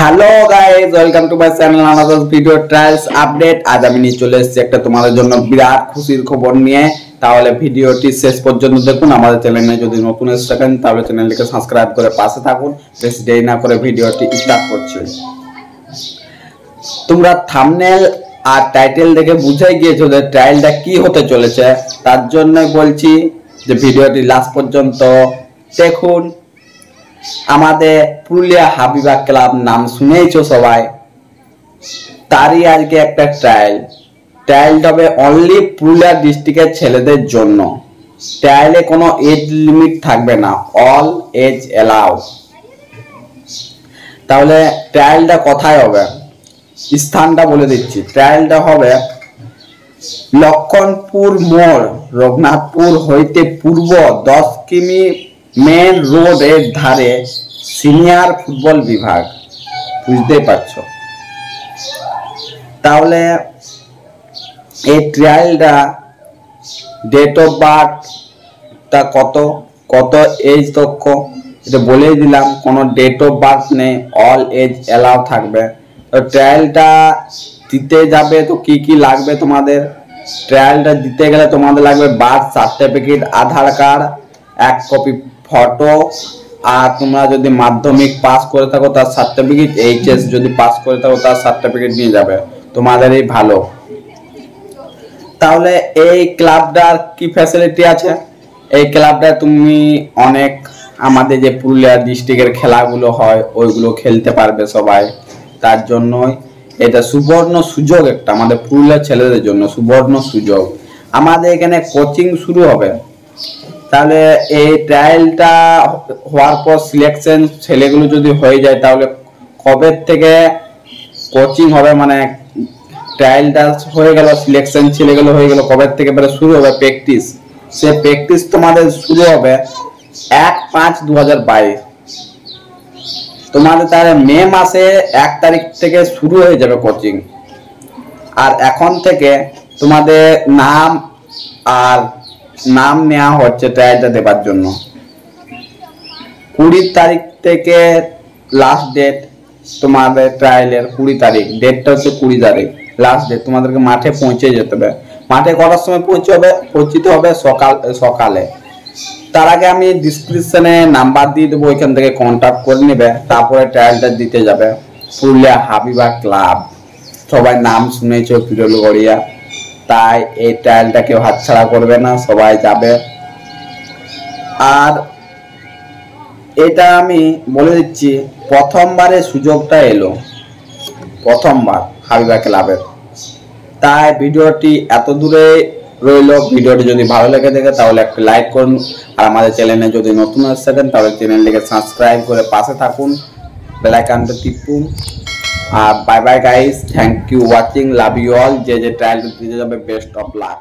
Hello guys, welcome to my channel another video trials update. আজ আমি নিয়ে চলে এসেছি একটা তোমাদের জন্য বিরাট খুশির খবর নিয়ে। তাহলে ভিডিওটি শেষ পর্যন্ত দেখুন। আমাদের চ্যানেলে যদি নতুন এসে থাকেন তাহলে চ্যানেলটিকে সাবস্ক্রাইব করে পাশে থাকুন। বেশি দেরি না করে ভিডিওটি স্টার্ট করছি। তোমরা থাম্বনেল আর টাইটেল দেখে বুঝেই গিয়েছো যে ট্রায়ালটা কি হতে চলেছে। তার জন্য বলছি যে ভিডিওটি লাস্ট পর্যন্ত দেখুন। আমাদের পুরুলিয়া হাবিবা ক্লাব নাম শুনেইছো সবাই, তারই আজকে একটা ট্রায়াল হবে অনলি পুরুলিয়া ডিস্ট্রিক্টের ছেলেদের জন্য। ট্রায়ালে কোনো এজ লিমিট থাকবে না, অল এজ এলাও। তাহলে ট্রায়ালটা কোথায় হবে, স্থানটা বলে দিচ্ছি। ট্রায়ালটা হবে লক্ষণপুর মোড়, রঘুনাথপুর হইতে পূর্ব 10 কিমি মেন রোডের ধারে, সিনিয়র ফুটবল বিভাগ। বুঝতেই পারছো। তাহলে এই ট্রায়ালটা ডেট অফ বার্থটা কত এজ তক্ষ এটা বলেই দিলাম। কোনো ডেট অফ বার্থ নেই, অল এজ এলাও থাকবে। তো ট্রায়ালটা দিতে যাবে তো কি কি লাগবে তোমাদের। ট্রায়ালটা দিতে গেলে তোমাদের লাগবে বার্থ সার্টিফিকেট, আধার কার্ড, 1 কপি ফটো, আর তোমরা যদি মাধ্যমিক পাস করে থাকো তার সার্টিফিকেট, এইচএস যদি পাস করে থাকো তার সার্টিফিকেট নিয়ে যাবে, তোমাদেরই ভালো। তাহলে এই ক্লাবটার কি ফ্যাসিলিটি আছে, এই ক্লাবটা তুমি অনেক আমাদের যে পুরুলিয়া ডিস্ট্রিক্টের খেলাগুলো হয় ওইগুলো খেলতে পারবে সবাই। তার জন্যই এটা সুবর্ণ সুযোগ একটা আমাদের পুরুলিয়া ছেলেদের জন্য, সুবর্ণ সুযোগ। আমাদের এখানে কোচিং শুরু হবে। তাহলে এই ট্রায়ালটা হওয়ার পর সিলেকশন ছেলেগুলো যদি হয়ে যায় তাহলে কবে থেকে কোচিং হবে, মানে ট্রায়ালটা হয়ে গেল, সিলেকশন ছেলেগুলো হয়ে গেল, কবে থেকে শুরু হবে প্র্যাকটিস। সে প্র্যাকটিস তোমাদের শুরু হবে 1/5/2022। তোমাদের তাহলে মে মাসে 1 তারিখ থেকে শুরু হয়ে যাবে কোচিং। আর এখন থেকে তোমাদের নাম নেওয়া হচ্ছে ট্রায়ালটা দেবার জন্য। 20 তারিখ থেকে লাস্ট ডেট তোমাদের ট্রায়ালের। 20 তারিখ ডেটটা হচ্ছে 20 তারিখ লাস্ট ডেট। তোমাদেরকে মাঠে পৌঁছে যেতে হবে। মাঠে কটার সময় পৌঁছতে হবে? সকালে। তার আগে আমি ডিসক্রিপশনে নাম্বার দিয়ে দেবো, ওইখান থেকে কন্ট্যাক্ট করে নেবে। তারপরে ট্রায়ালটা দিতে যাবে। পুরুলিয়া হাবিবা ক্লাব, সবাই নাম শুনেছো পিরোলগড়িয়া, তাই এই ট্রায়ালটা কেউ হাতছাড়া করবে না, সবাই যাবে। আর এটা আমি বলে দিচ্ছি, প্রথমবারে সুযোগটা এলো, প্রথমবার হাবিবা ক্লাবের। তাই ভিডিওটি এত দূরে রইল। ভিডিওটি যদি ভালো লেগে থাকে তাহলে একটা লাইক করুন। আর আমাদের চ্যানেলে যদি নতুন এসে থাকেন তাহলে চ্যানেলটিকে সাবস্ক্রাইব করে পাশে থাকুন, বেল আইকনটা টিপুন। আর bye bye guys, thank you watching, love you all. যে ট্রায়াল দিতে যাবে, বেস্ট অফ লাক।